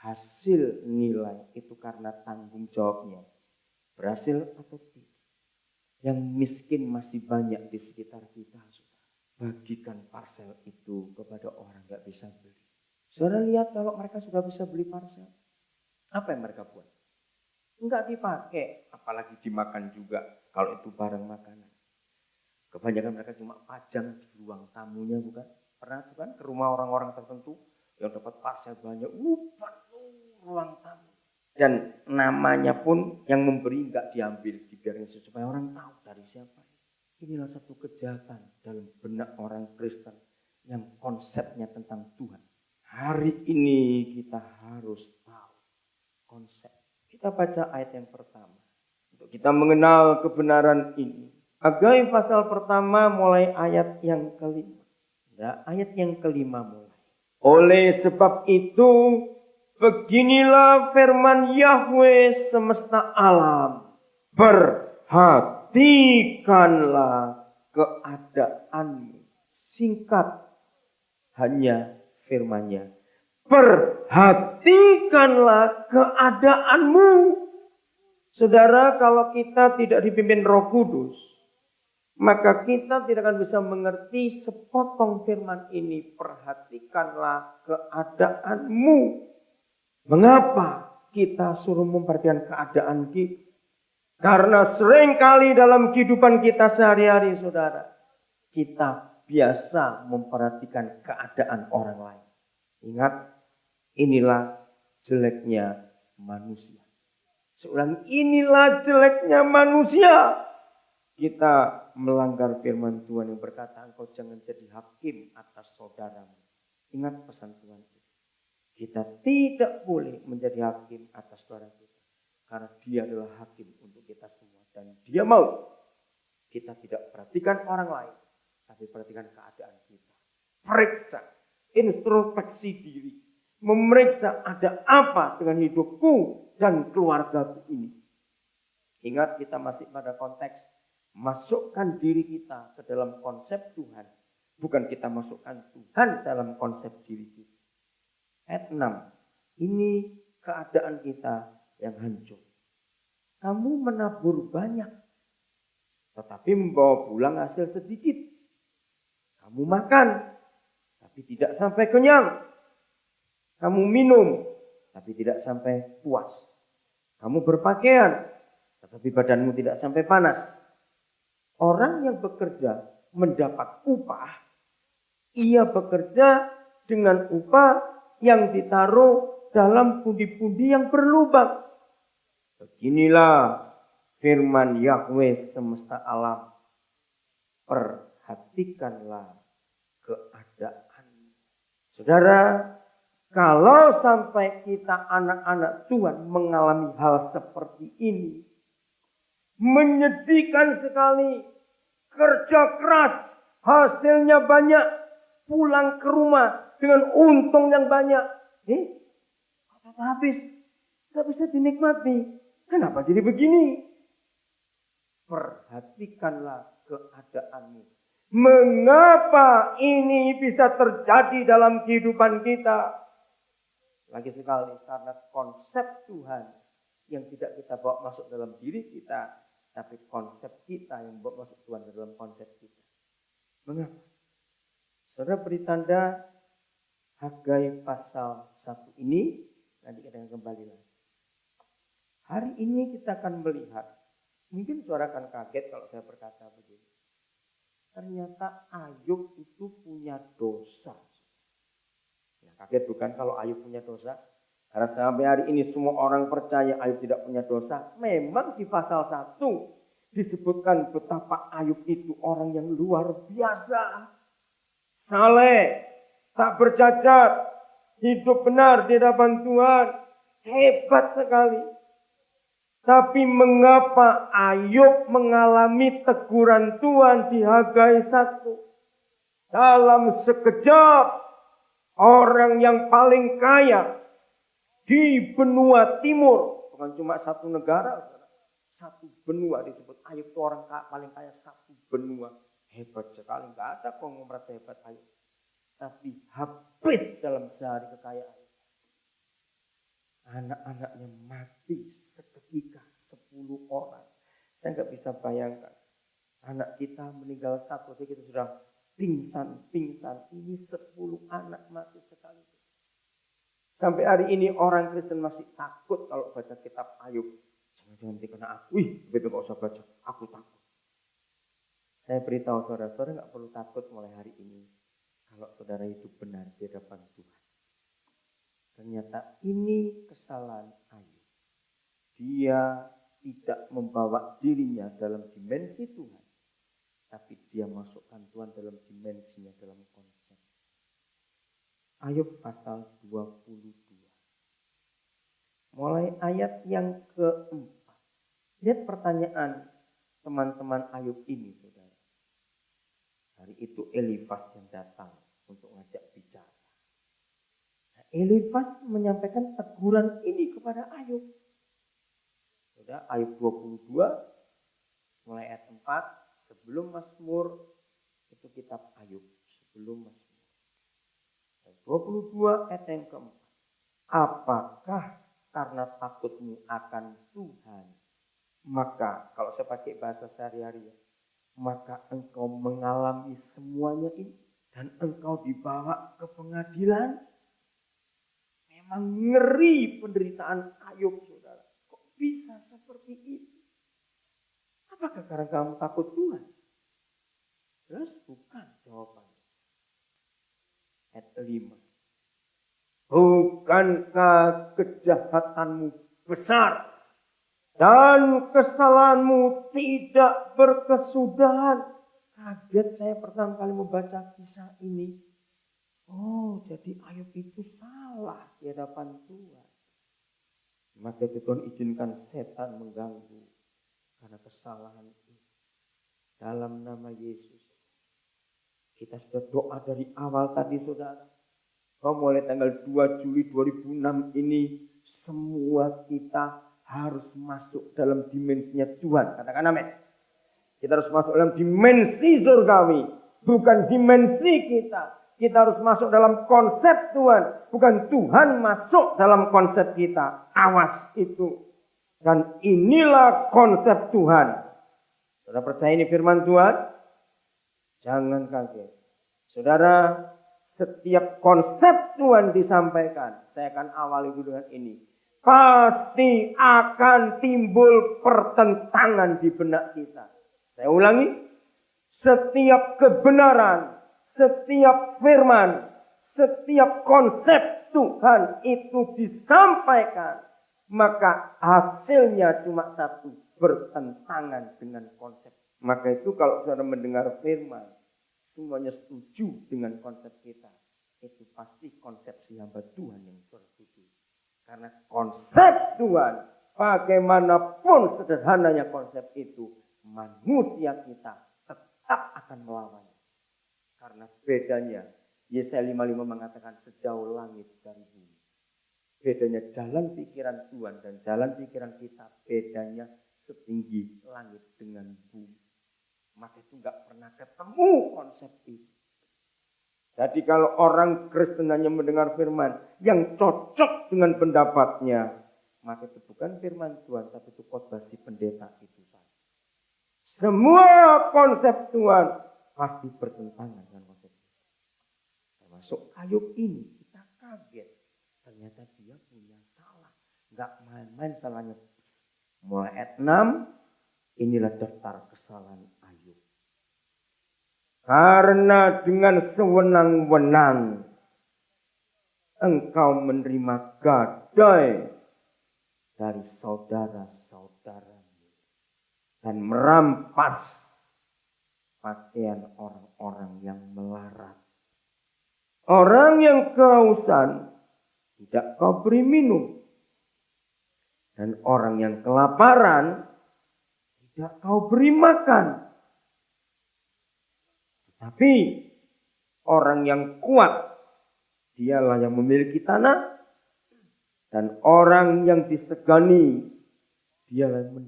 hasil nilai itu karena tanggung jawabnya. Berhasil atau tidak. Yang miskin masih banyak di sekitar kita. Bagikan parsel itu kepada orang gak bisa beli. Saudara lihat kalau mereka sudah bisa beli parsel. Apa yang mereka buat? Enggak dipakai. Apalagi dimakan juga kalau itu barang makanan. Kebanyakan mereka cuma pajang di ruang tamunya bukan? Pernah bukan ke rumah orang-orang tertentu yang dapat parsel banyak. Penuh ruang tamu. Dan namanya pun yang memberi enggak diambil. Dibiarin supaya orang tahu dari siapa. Inilah satu kejahatan dalam benak orang Kristen yang konsepnya tentang Tuhan. Hari ini kita harus tahu konsep. Kita baca ayat yang pertama. Untuk kita mengenal kebenaran ini. Hagai pasal pertama mulai ayat yang kelima. Ya, ayat yang kelima mulai. Oleh sebab itu, beginilah firman Yahweh semesta alam. Perhatikanlah keadaanmu. Singkat hanya firman-Nya. Perhatikanlah keadaanmu. Saudara, kalau kita tidak dipimpin Roh Kudus, maka kita tidak akan bisa mengerti sepotong firman ini. Perhatikanlah keadaanmu. Mengapa kita suruh memperhatikan keadaan kita? Karena seringkali dalam kehidupan kita sehari-hari, saudara, kita biasa memperhatikan keadaan orang lain. Ingat, inilah jeleknya manusia. Seulang, inilah jeleknya manusia. Kita melanggar firman Tuhan yang berkata, engkau jangan jadi hakim atas saudaramu. Ingat pesan Tuhan itu. Kita tidak boleh menjadi hakim atas saudara kita. Karena dia adalah hakim untuk kita semua. Dan dia mau kita tidak perhatikan orang lain. Tapi perhatikan keadaan kita. Periksa, introspeksi diri. Memeriksa ada apa dengan hidupku dan keluargaku ini. Ingat, kita masih pada konteks masukkan diri kita ke dalam konsep Tuhan. Bukan kita masukkan Tuhan dalam konsep diri kita. Ayat 6. Ini keadaan kita yang hancur. Kamu menabur banyak, tetapi membawa pulang hasil sedikit. Kamu makan, tapi tidak sampai kenyang. Kamu minum, tapi tidak sampai puas. Kamu berpakaian, tetapi badanmu tidak sampai panas. Orang yang bekerja mendapat upah, ia bekerja dengan upah yang ditaruh dalam pundi-pundi yang berlubang. Beginilah firman Yahweh semesta alam. Perhatikanlah keadaan. Saudara, kalau sampai kita anak-anak Tuhan mengalami hal seperti ini, menyedihkan sekali, kerja keras, hasilnya banyak, pulang ke rumah dengan untung yang banyak. Habis, gak bisa dinikmati. Kenapa jadi begini? Perhatikanlah keadaanmu. Mengapa ini bisa terjadi dalam kehidupan kita? Lagi sekali, karena konsep Tuhan yang tidak kita bawa masuk dalam diri kita, tapi konsep kita yang bawa masuk Tuhan dalam konsep kita. Mengapa? Saudara beri tanda Hagai pasal 1 ini, nanti kita akan kembali lagi. Hari ini kita akan melihat, mungkin saudara akan kaget kalau saya berkata begini. Ternyata Ayub itu punya dosa. Ya, kaget bukan kalau Ayub punya dosa? Karena sampai hari ini semua orang percaya Ayub tidak punya dosa. Memang di pasal 1 disebutkan betapa Ayub itu orang yang luar biasa. Saleh, tak bercacat, hidup benar di hadapan Tuhan. Hebat sekali. Tapi mengapa Ayub mengalami teguran Tuhan di Hagai 1? Dalam sekejap, orang yang paling kaya di benua timur. Bukan cuma satu negara, satu benua disebut. Ayub itu orang paling kaya satu benua. Hebat sekali, nggak ada konglomerat hebat Ayub. Tapi habis dalam sehari kekayaan. anak-anaknya mati seketika 10 orang. Saya nggak bisa bayangkan. Anak kita meninggal satu, jadi kita sudah pingsan. Ini 10 anak mati sekali. Sampai hari ini orang Kristen masih takut kalau baca kitab Ayub. Jangan nanti kena aku. Betul gak usah baca. Aku takut. Saya beritahu saudara-saudara nggak perlu takut mulai hari ini. Kalau saudara hidup benar di hadapan Tuhan. Ternyata ini kesalahan Ayub. Dia tidak membawa dirinya dalam dimensi Tuhan. Tapi dia masukkan Tuhan dalam dimensinya, dalam konsep. Ayub pasal 22. Mulai ayat yang keempat. Lihat pertanyaan teman-teman Ayub ini, saudara. Hari itu Elifas yang datang untuk ngajak bicara. Nah, Elifas menyampaikan teguran ini kepada Ayub. Saudara, Ayub 22, mulai ayat 4. Sebelum Mazmur, itu kitab Ayub. Sebelum Mazmur. 22 ayat yang keempat. Apakah karena takutmu akan Tuhan, maka kalau saya pakai bahasa sehari-hari, maka engkau mengalami semuanya ini dan engkau dibawa ke pengadilan? Memang ngeri penderitaan Ayub, saudara. Kok bisa seperti itu? Apakah karena kamu takut Tuhan? Terus bukan jawabannya. Ayat 5. Bukankah kejahatanmu besar dan kesalahanmu tidak berkesudahan? Kaget saya pertama kali membaca kisah ini. Oh, jadi Ayub itu salah di hadapan Tuhan. Maka Tuhan izinkan setan mengganggu. Karena kesalahan itu. Dalam nama Yesus. Kita sudah doa dari awal tadi, saudara. Mulai tanggal 2 Juli 2006 ini. Semua kita harus masuk dalam dimensinya Tuhan. Katakan amin. Kita harus masuk dalam dimensi surgawi. Bukan dimensi kita. Kita harus masuk dalam konsep Tuhan. Bukan Tuhan masuk dalam konsep kita. Awas itu. Dan inilah konsep Tuhan. Saudara percaya ini firman Tuhan? Jangan kaget. Saudara, setiap konsep Tuhan disampaikan. Saya akan awali dulu dengan ini. Pasti akan timbul pertentangan di benak kita. Saya ulangi. Setiap kebenaran, setiap firman, setiap konsep Tuhan itu disampaikan. Maka hasilnya cuma satu, bertentangan dengan konsep. Maka itu kalau saudara mendengar firman, semuanya setuju dengan konsep kita. Itu pasti konsepsi hamba Tuhan yang setuju. Karena konsep Tuhan, bagaimanapun sederhananya konsep itu, manusia kita tetap akan melawannya. Karena bedanya, Yesaya 55 mengatakan sejauh langit dari bumi. Bedanya jalan pikiran Tuhan dan jalan pikiran kita. Bedanya setinggi langit dengan bumi. Maka itu gak pernah ketemu konsep itu. Jadi kalau orang Kristen hanya mendengar firman yang cocok dengan pendapatnya. Maka itu bukan firman Tuhan. Tapi itu khotbah si pendeta itu saja. Semua konsep Tuhan pasti bertentangan dengan konsep Tuhan. Termasuk Ayub ini. Kita kaget. Ternyata dia punya salah. Gak main-main salahnya. Mulai ayat 6. Inilah daftar kesalahan Ayub. Karena dengan sewenang-wenang. Engkau menerima gadai. Dari saudara-saudaramu. Dan merampas. Pakaian orang-orang yang melarat. Orang yang kehausan. Tidak kau beri minum. Dan orang yang kelaparan. Tidak kau beri makan. Tetapi orang yang kuat. Dialah yang memiliki tanah. Dan orang yang disegani. Dialah yang